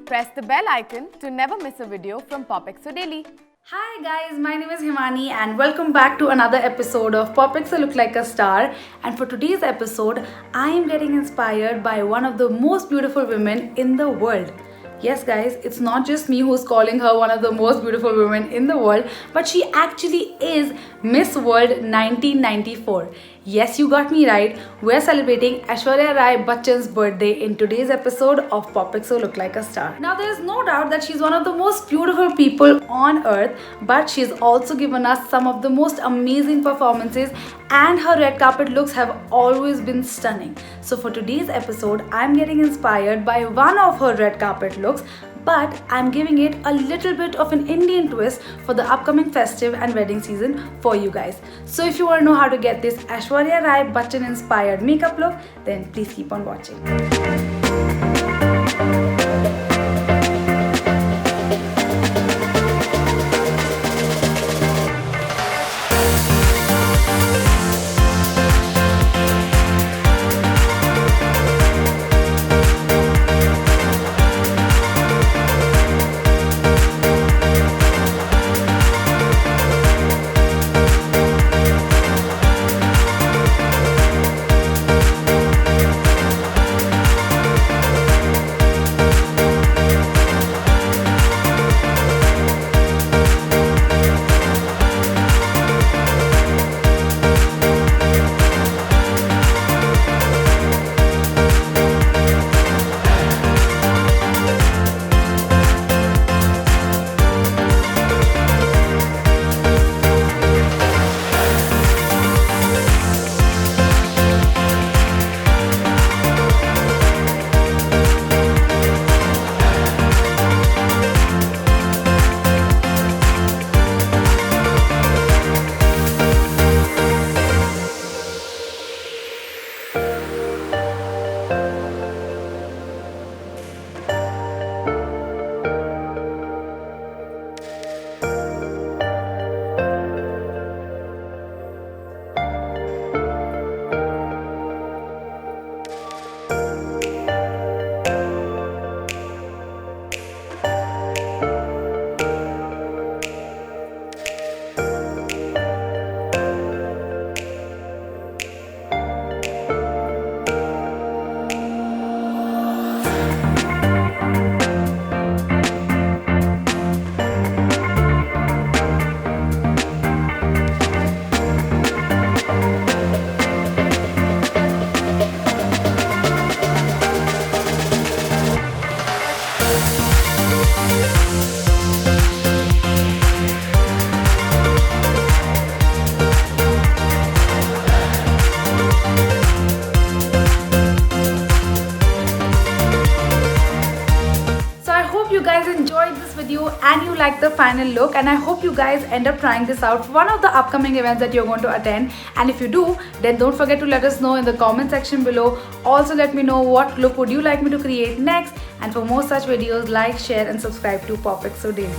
press the bell icon to never miss a video from POPxo Daily. Hi guys, my name is Himani and welcome back to another episode of POPxo Look Like a Star. And for today's episode, I am getting inspired by one of the most beautiful women in the world. Yes guys, it's not just me who's calling her one of the most beautiful women in the world, but she actually is Miss World 1994. Yes, you got me right. We're celebrating Aishwarya Rai Bachchan's birthday in today's episode of POPxo Look Like a Star. Now there's no doubt that she's one of the most beautiful people on earth, but she's also given us some of the most amazing performances and her red carpet looks have always been stunning. So for today's episode, I'm getting inspired by one of her red carpet looks, but I'm giving it a little bit of an Indian twist for the upcoming festive and wedding season for you guys. So if you want to know how to get this Aishwarya Rai Bachchan inspired makeup look, then please keep on watching. You guys enjoyed this video and you liked the final look, and I hope you guys end up trying this out for one of the upcoming events that you're going to attend. And if you do, then don't forget to let us know in the comment section below. Also let me know what look would you like me to create next, and for more such videos, like, share and subscribe to POPxo Daily.